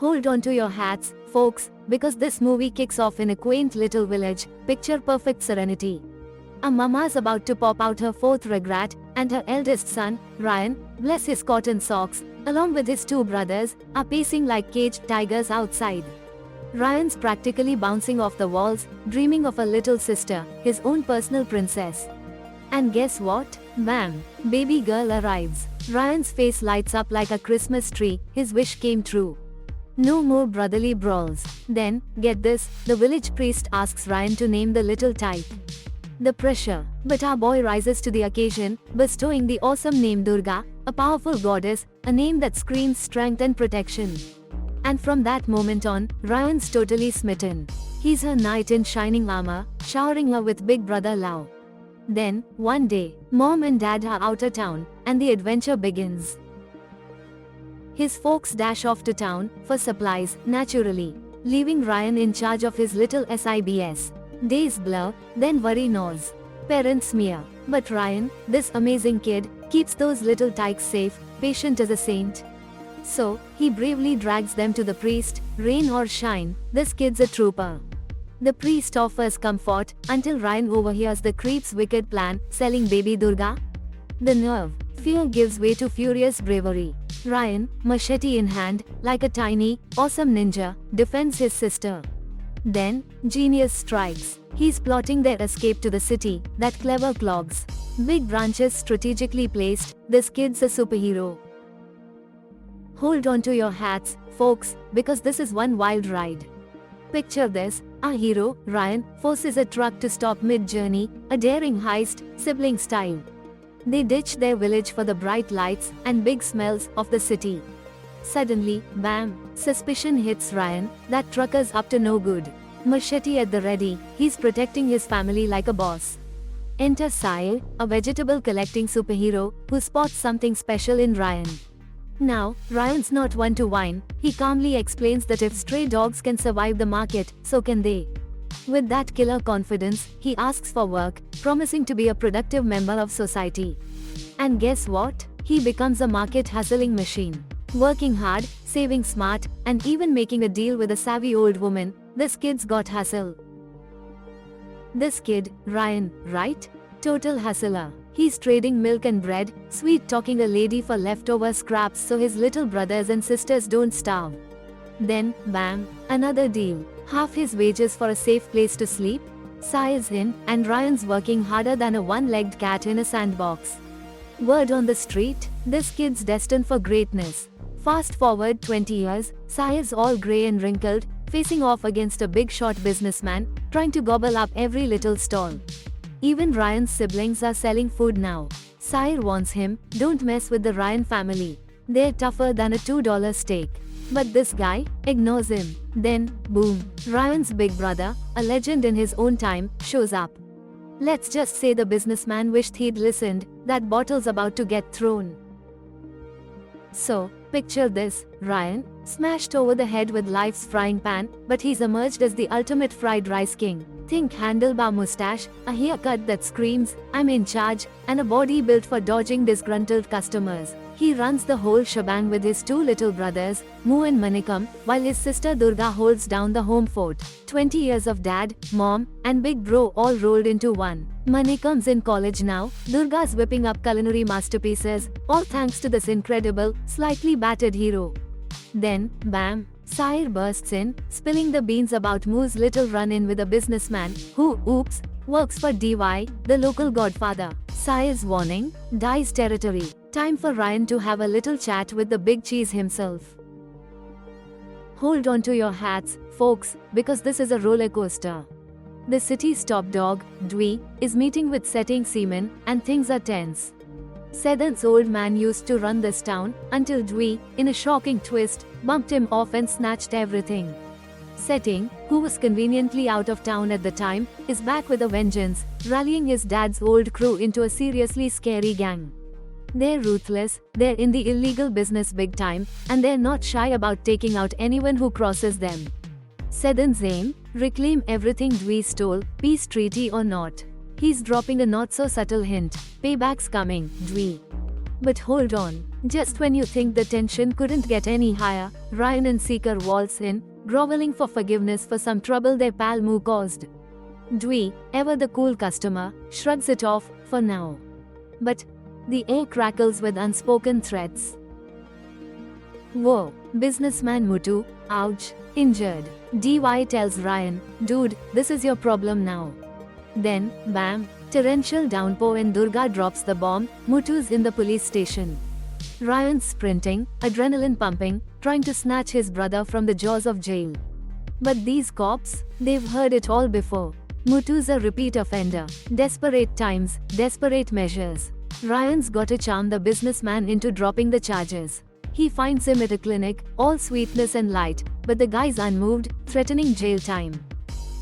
Hold on to your hats, folks, because this movie kicks off in a quaint little village, picture perfect serenity. A mama's about to pop out her fourth regret, and her eldest son, Ryan, bless his cotton socks, along with his two brothers, are pacing like caged tigers outside. Ryan's practically bouncing off the walls, dreaming of a little sister, his own personal princess. And guess what? Bam! Baby girl arrives. Ryan's face lights up like a Christmas tree, his wish came true. No more brotherly brawls. Then, get this, the village priest asks Ryan to name the little tyke. The pressure, but our boy rises to the occasion, bestowing the awesome name Durga, a powerful goddess, a name that screams strength and protection. And from that moment on, Ryan's totally smitten. He's her knight in shining armor, showering her with big brother love. Then, one day, mom and dad are out of town, and the adventure begins. His folks dash off to town, for supplies, naturally, leaving Ryan in charge of his little SIBS. Days blur, then worry gnaws. Parents smear. But Ryan, this amazing kid, keeps those little tykes safe, patient as a saint. So, he bravely drags them to the priest, rain or shine, this kid's a trooper. The priest offers comfort, until Ryan overhears the creep's wicked plan, selling baby Durga. The nerve. Fear gives way to furious bravery. Ryan, machete in hand, like a tiny, awesome ninja, defends his sister. Then, genius strikes. He's plotting their escape to the city, that clever clogs. Big branches strategically placed, this kid's a superhero. Hold on to your hats, folks, because this is one wild ride. Picture this, our hero, Ryan, forces a truck to stop mid-journey, a daring heist, sibling style. They ditch their village for the bright lights and big smells of the city. Suddenly, bam, suspicion hits Ryan, that trucker's up to no good. Machete at the ready, he's protecting his family like a boss. Enter Sahil, a vegetable collecting superhero, who spots something special in Ryan. Now, Ryan's not one to whine, he calmly explains that if stray dogs can survive the market, so can they. With that killer confidence, he asks for work, promising to be a productive member of society. And guess what? He becomes a market hustling machine. Working hard, saving smart, and even making a deal with a savvy old woman, this kid's got hustle. This kid, Ryan, right? Total hustler. He's trading milk and bread, sweet-talking a lady for leftover scraps so his little brothers and sisters don't starve. Then, bam, another deal. Half his wages for a safe place to sleep? Sahil's in, and Ryan's working harder than a one-legged cat in a sandbox. Word on the street, this kid's destined for greatness. Fast forward 20 years, Sahil's all grey and wrinkled, facing off against a big-shot businessman, trying to gobble up every little stall. Even Ryan's siblings are selling food now. Sahil warns him, don't mess with the Ryan family. They're tougher than a $2 steak. But this guy ignores him. Then, boom, Ryan's big brother, a legend in his own time, shows up. Let's just say the businessman wished he'd listened, that bottle's about to get thrown. So, picture this, Ryan, smashed over the head with life's frying pan, but he's emerged as the ultimate fried rice king. Think handlebar mustache, a haircut that screams, I'm in charge, and a body built for dodging disgruntled customers. He runs the whole shebang with his two little brothers, Mu and Manikam, while his sister Durga holds down the home fort. 20 years of dad, mom, and big bro all rolled into one. Manikam's in college now, Durga's whipping up culinary masterpieces, all thanks to this incredible, slightly battered hero. Then, bam, Sahil bursts in, spilling the beans about Mu's little run-in with a businessman, who, oops, works for DY, the local godfather. Sahil's warning, dies territory. Time for Ryan to have a little chat with the big cheese himself. Hold on to your hats, folks, because this is a roller coaster. The city's top dog, Dwi, is meeting with setting seamen, and things are tense. Sedan's old man used to run this town, until Dwi, in a shocking twist, bumped him off and snatched everything. Setting, who was conveniently out of town at the time, is back with a vengeance, rallying his dad's old crew into a seriously scary gang. They're ruthless, they're in the illegal business big time, and they're not shy about taking out anyone who crosses them. Sedan's aim? Reclaim everything Dwi stole, peace treaty or not. He's dropping a not-so-subtle hint, payback's coming, Dwi. But hold on, just when you think the tension couldn't get any higher, Ryan and Seeker waltz in, groveling for forgiveness for some trouble their pal Moo caused. Dewey, ever the cool customer, shrugs it off, for now. But the air crackles with unspoken threats. Whoa, businessman Muthu, ouch, injured. DY tells Ryan, dude, this is your problem now. Then, bam, torrential downpour and Durga drops the bomb. Muthu's in the police station. Ryan's sprinting, adrenaline pumping, trying to snatch his brother from the jaws of jail. But these cops, they've heard it all before. Muthu's a repeat offender. Desperate times, desperate measures. Ryan's gotta charm the businessman into dropping the charges. He finds him at a clinic, all sweetness and light, but the guy's unmoved, threatening jail time.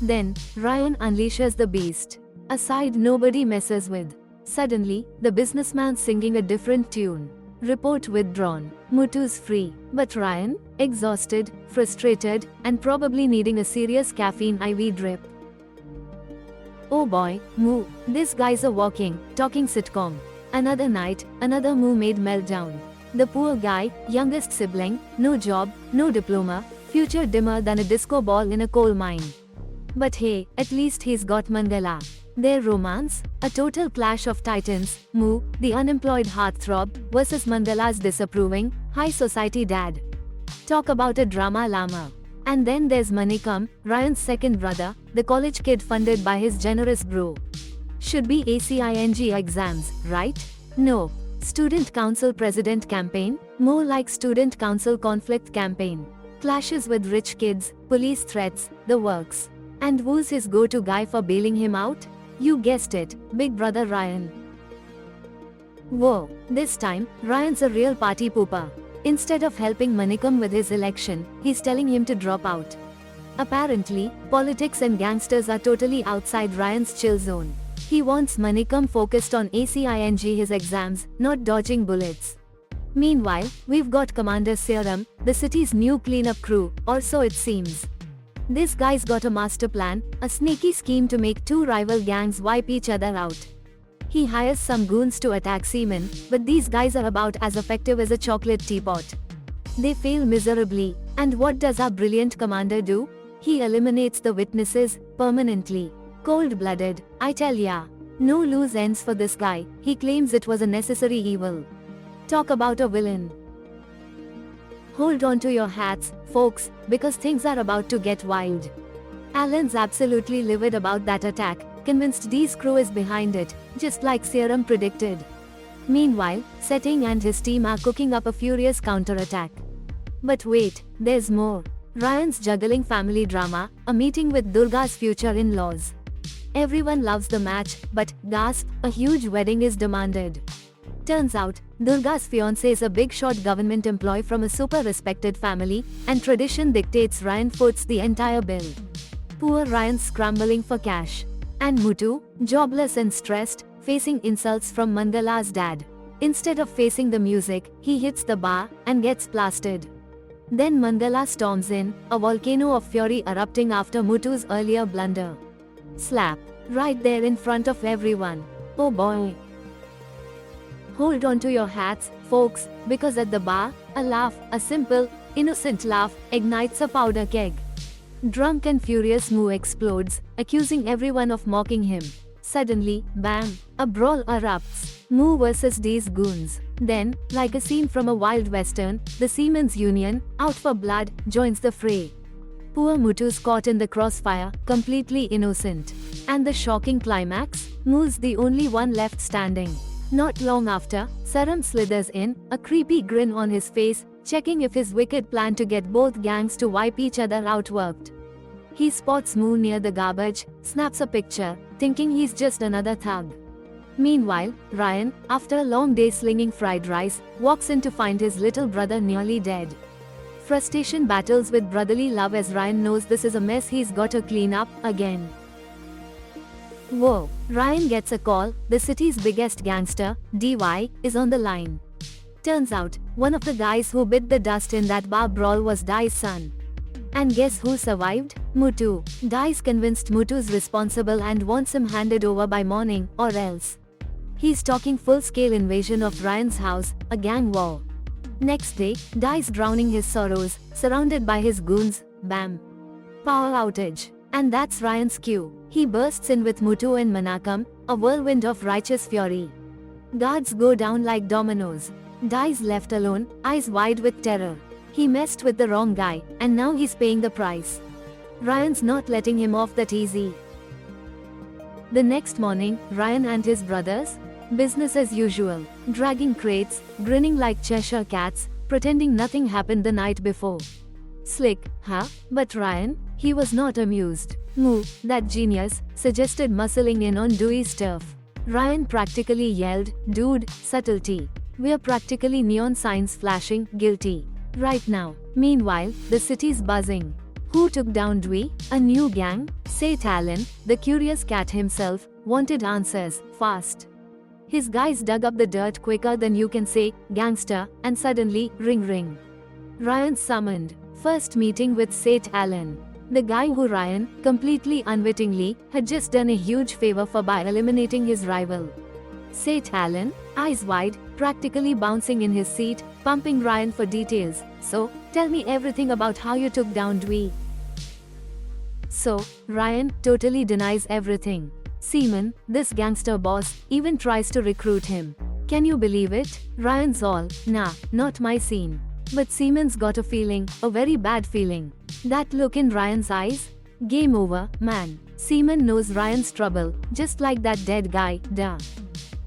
Then, Ryan unleashes the beast. A side nobody messes with. Suddenly, the businessman's singing a different tune. Report withdrawn. Muthu's free. But Ryan, exhausted, frustrated, and probably needing a serious caffeine IV drip. Oh boy, Moo, this guy's a walking, talking sitcom. Another night, another Moo made meltdown. The poor guy, youngest sibling, no job, no diploma, future dimmer than a disco ball in a coal mine. But hey, at least he's got Mandela. Their romance, a total clash of titans, Moo, the unemployed heartthrob, versus Mandela's disapproving, high society dad. Talk about a drama llama. And then there's Manikam, Ryan's second brother, the college kid funded by his generous bro. Should be ACING exams, right? No. Student council president campaign, more like student council conflict campaign. Clashes with rich kids, police threats, the works. And who's his go-to guy for bailing him out? You guessed it, Big Brother Ryan. Whoa, this time, Ryan's a real party pooper. Instead of helping Manikam with his election, he's telling him to drop out. Apparently, politics and gangsters are totally outside Ryan's chill zone. He wants Manikam focused on ACING his exams, not dodging bullets. Meanwhile, we've got Commander Serum, the city's new cleanup crew, or so it seems. This guy's got a master plan, a sneaky scheme to make two rival gangs wipe each other out. He hires some goons to attack Seaman, but these guys are about as effective as a chocolate teapot. They fail miserably, and what does our brilliant commander do? He eliminates the witnesses, permanently. Cold-blooded, I tell ya. No loose ends for this guy, he claims it was a necessary evil. Talk about a villain. Hold on to your hats, folks, because things are about to get wild. Alan's absolutely livid about that attack, convinced Dee's crew is behind it, just like Serum predicted. Meanwhile, Setting and his team are cooking up a furious counterattack. But wait, there's more. Ryan's juggling family drama, a meeting with Durga's future in-laws. Everyone loves the match, but, gasp, a huge wedding is demanded. Turns out, Durga's fiancé is a big-shot government employee from a super respected family, and tradition dictates Ryan foots the entire bill. Poor Ryan's scrambling for cash. And Muthu, jobless and stressed, facing insults from Mandela's dad. Instead of facing the music, he hits the bar, and gets blasted. Then Mandela storms in, a volcano of fury erupting after Muthu's earlier blunder. Slap. Right there in front of everyone. Oh boy. Hold on to your hats, folks, because at the bar, a laugh, a simple, innocent laugh, ignites a powder keg. Drunk and furious Moo explodes, accusing everyone of mocking him. Suddenly, bam, a brawl erupts. Moo versus Dee's goons. Then, like a scene from a wild western, the Seamen's Union, out for blood, joins the fray. Poor Muthu's caught in the crossfire, completely innocent. And the shocking climax? Moo's the only one left standing. Not long after, Serum slithers in, a creepy grin on his face, checking if his wicked plan to get both gangs to wipe each other out worked. He spots Moo near the garbage, snaps a picture, thinking he's just another thug. Meanwhile, Ryan, after a long day slinging fried rice, walks in to find his little brother nearly dead. Frustration battles with brotherly love as Ryan knows this is a mess he's gotta clean up, again. Whoa, Ryan gets a call, the city's biggest gangster, DY, is on the line. Turns out, one of the guys who bit the dust in that bar brawl was Dai's son. And guess who survived? Muthu. Dai's convinced Muthu's responsible and wants him handed over by morning, or else. He's talking full-scale invasion of Ryan's house, a gang war. Next day, dies drowning his sorrows, surrounded by his goons. Bam! Power outage. And that's Ryan's cue. He bursts in with Muthu and Manakam, a whirlwind of righteous fury. Guards go down like dominoes. Dies left alone, eyes wide with terror. He messed with the wrong guy, and now he's paying the price. Ryan's not letting him off that easy. The next morning, Ryan and his brothers, business as usual, dragging crates, grinning like Cheshire cats, pretending nothing happened the night before. Slick, huh? But Ryan, he was not amused. Moo, that genius, suggested muscling in on Dewey's turf. Ryan practically yelled, dude, subtlety. We're practically neon signs flashing, guilty. Right now. Meanwhile, the city's buzzing. Who took down Dewey? A new gang? Seth Allen, the curious cat himself, wanted answers, fast. His guys dug up the dirt quicker than you can say, gangster, and suddenly, ring ring. Ryan summoned. First meeting with Seth Allen. The guy who Ryan, completely unwittingly, had just done a huge favor for by eliminating his rival. Seth Allen, eyes wide, practically bouncing in his seat, pumping Ryan for details. So, tell me everything about how you took down Dewey. So, Ryan totally denies everything. Seaman, this gangster boss, even tries to recruit him. Can you believe it? Ryan's all, nah, not my scene. But Seaman's got a feeling, a very bad feeling. That look in Ryan's eyes? Game over, man. Seaman knows Ryan's trouble, just like that dead guy, duh.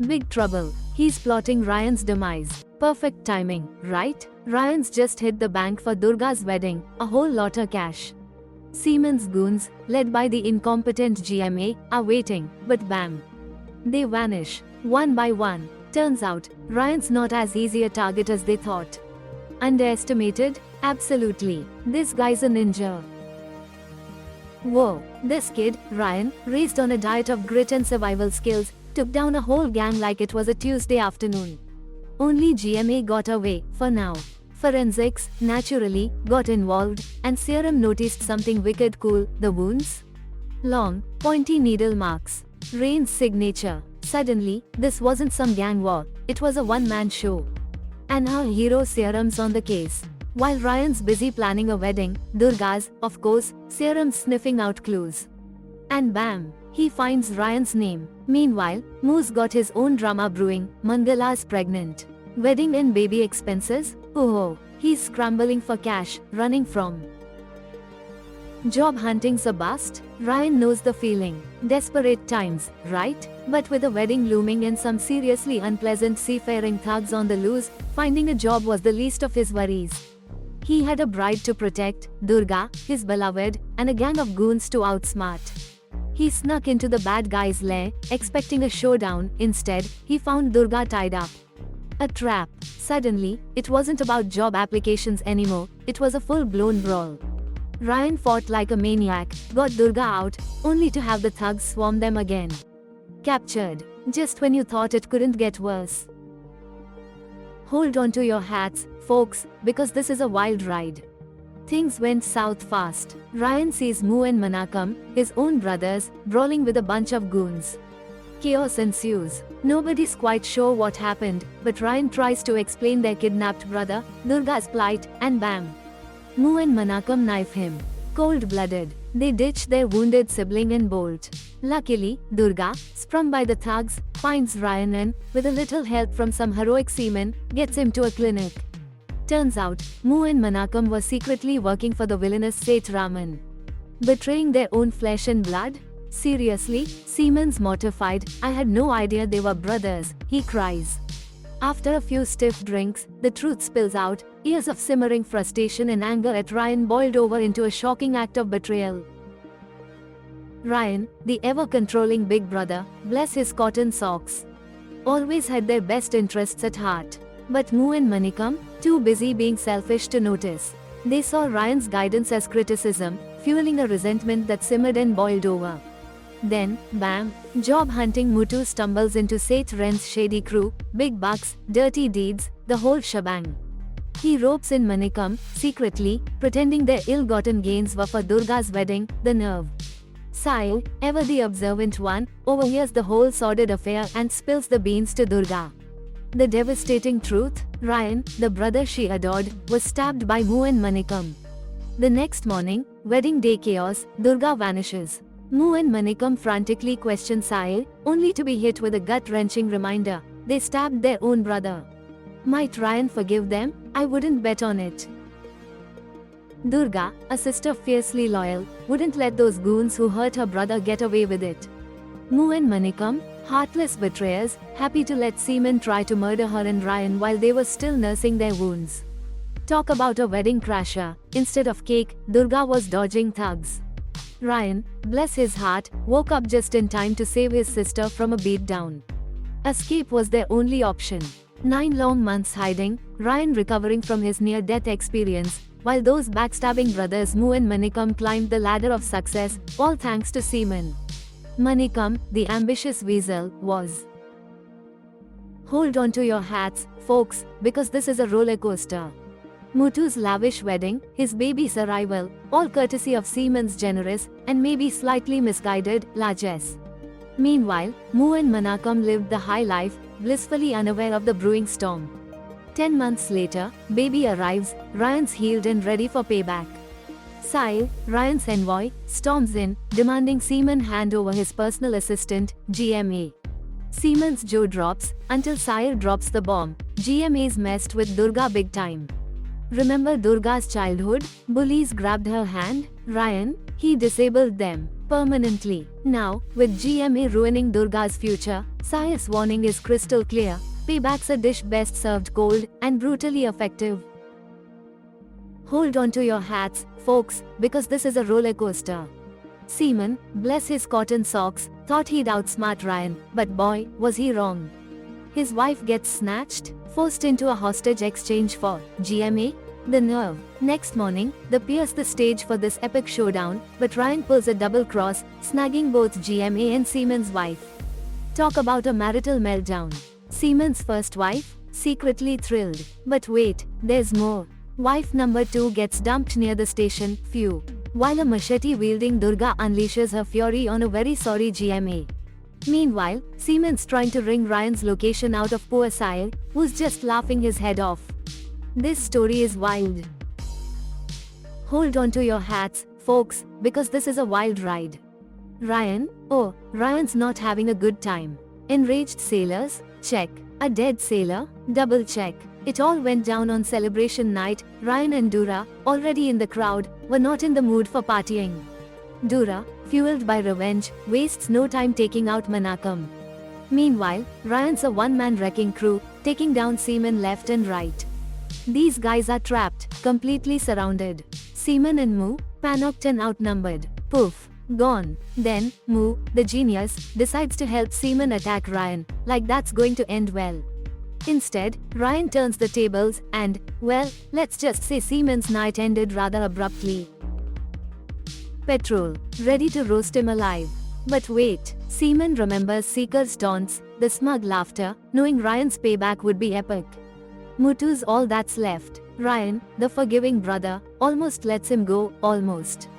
Big trouble. He's plotting Ryan's demise. Perfect timing, right? Ryan's just hit the bank for Durga's wedding, a whole lot of cash. Seaman's goons, led by the incompetent GMA, are waiting, but bam. They vanish, one by one. Turns out, Ryan's not as easy a target as they thought. Underestimated? Absolutely. This guy's a ninja. Whoa, this kid, Ryan, raised on a diet of grit and survival skills, took down a whole gang like it was a Tuesday afternoon. Only GMA got away, for now. Forensics, naturally, got involved, and Serum noticed something wicked cool, the wounds. Long, pointy needle marks. Rain's signature. Suddenly, this wasn't some gang war, it was a one-man show. And our hero Serum's on the case. While Ryan's busy planning a wedding, Durga's, of course, Serum's sniffing out clues. And bam, he finds Ryan's name. Meanwhile, Moo's got his own drama brewing, Mangala's pregnant. Wedding and baby expenses? Oh, he's scrambling for cash, running from job hunting's a bust? Ryan knows the feeling. Desperate times, right? But with a wedding looming and some seriously unpleasant seafaring thugs on the loose, finding a job was the least of his worries. He had a bride to protect, Durga, his beloved, and a gang of goons to outsmart. He snuck into the bad guy's lair, expecting a showdown. Instead, he found Durga tied up. A trap. Suddenly, it wasn't about job applications anymore, it was a full-blown brawl. Ryan fought like a maniac, got Durga out, only to have the thugs swarm them again. Captured. Just when you thought it couldn't get worse. Hold on to your hats, folks, because this is a wild ride. Things went south fast. Ryan sees Moo and Manakam, his own brothers, brawling with a bunch of goons. Chaos ensues. Nobody's quite sure what happened, but Ryan tries to explain their kidnapped brother, Durga's plight, and bam. Moo and Manakam knife him. Cold-blooded. They ditch their wounded sibling and bolt. Luckily, Durga, sprung by the thugs, finds Ryan and, with a little help from some heroic seamen, gets him to a clinic. Turns out, Moo and Manakam were secretly working for the villainous Seth Raman. Betraying their own flesh and blood? Seriously? Seaman's mortified. I had no idea they were brothers, he cries. After a few stiff drinks, the truth spills out. Years of simmering frustration and anger at Ryan boiled over into a shocking act of betrayal. Ryan, the ever-controlling big brother, bless his cotton socks, always had their best interests at heart. But Moo and Manakam, too busy being selfish to notice. They saw Ryan's guidance as criticism, fueling a resentment that simmered and boiled over. Then, bam, job hunting Muthu stumbles into Seth Ren's shady crew, big bucks, dirty deeds, the whole shebang. He ropes in Manakam, secretly, pretending their ill-gotten gains were for Durga's wedding, the nerve. Sahil, ever the observant one, overhears the whole sordid affair and spills the beans to Durga. The devastating truth: Ryan, the brother she adored, was stabbed by Mu and Manikam. The next morning, wedding day chaos, Durga vanishes. Mu and Manikam frantically question Sahil, only to be hit with a gut-wrenching reminder: they stabbed their own brother. Might Ryan forgive them? I wouldn't bet on it. Durga, a sister fiercely loyal, wouldn't let those goons who hurt her brother get away with it. Mu and Manikam, heartless betrayers, happy to let Seaman try to murder her and Ryan while they were still nursing their wounds. Talk about a wedding crasher. Instead of cake, Durga was dodging thugs. Ryan, bless his heart, woke up just in time to save his sister from a beatdown. Escape was their only option. 9 long months hiding, Ryan recovering from his near-death experience, while those backstabbing brothers Mu and Manikam climbed the ladder of success, all thanks to Seaman. Manikam, the ambitious weasel, was. Hold on to your hats, folks, because this is a roller coaster. Muthu's lavish wedding, his baby's arrival, all courtesy of Seaman's generous, and maybe slightly misguided, largesse. Meanwhile, Mu and Manikam lived the high life, blissfully unaware of the brewing storm. 10 months later, baby arrives, Ryan's healed and ready for payback. Sahil, Ryan's envoy, storms in, demanding Seaman hand over his personal assistant, GMA. Seaman's jaw drops, until Sahil drops the bomb. GMA's messed with Durga big time. Remember Durga's childhood? Bullies grabbed her hand? Ryan, he disabled them permanently. Now, with GMA ruining Durga's future, Sahil's warning is crystal clear: payback's a dish best served cold, and brutally effective. Hold on to your hats, folks, because this is a roller coaster. Seaman, bless his cotton socks, thought he'd outsmart Ryan, but boy, was he wrong. His wife gets snatched, forced into a hostage exchange for GMA? The nerve. Next morning, they pierce the stage for this epic showdown, but Ryan pulls a double cross, snagging both GMA and Seaman's wife. Talk about a marital meltdown. Seaman's first wife? Secretly thrilled. But wait, there's more. Wife number 2 gets dumped near the station, phew. While a machete-wielding Durga unleashes her fury on a very sorry GMA. Meanwhile, Seaman's trying to wring Ryan's location out of poor Sahil, who's just laughing his head off. This story is wild. Hold on to your hats, folks, because this is a wild ride. Ryan? Oh, Ryan's not having a good time. Enraged sailors? Check. A dead sailor? Double check. It all went down on celebration night. Ryan and Dura, already in the crowd, were not in the mood for partying. Dura, fueled by revenge, wastes no time taking out Manikam. Meanwhile, Ryan's a one-man wrecking crew, taking down Seaman left and right. These guys are trapped, completely surrounded. Seaman and Mu, panicked and outnumbered. Poof. Gone. Then, Mu, the genius, decides to help Seaman attack Ryan, like that's going to end well. Instead, Ryan turns the tables and, well, let's just say Seaman's night ended rather abruptly. Petrol, ready to roast him alive. But wait, Seaman remembers Seeker's taunts, the smug laughter, knowing Ryan's payback would be epic. Muthu's all that's left. Ryan, the forgiving brother, almost lets him go, almost.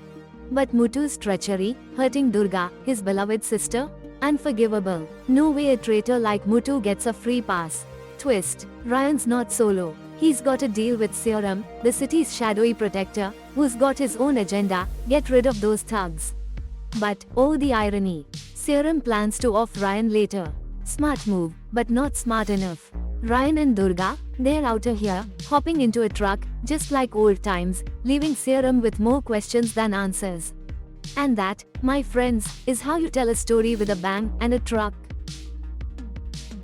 But Muthu's treachery, hurting Durga, his beloved sister? Unforgivable. No way a traitor like Muthu gets a free pass. Twist. Ryan's not solo. He's got a deal with Seoram, the city's shadowy protector, who's got his own agenda: get rid of those thugs. But, oh the irony. Seoram plans to off Ryan later. Smart move, but not smart enough. Ryan and Durga, they're out of here, hopping into a truck, just like old times, leaving Seoram with more questions than answers. And that, my friends, is how you tell a story with a bang and a truck.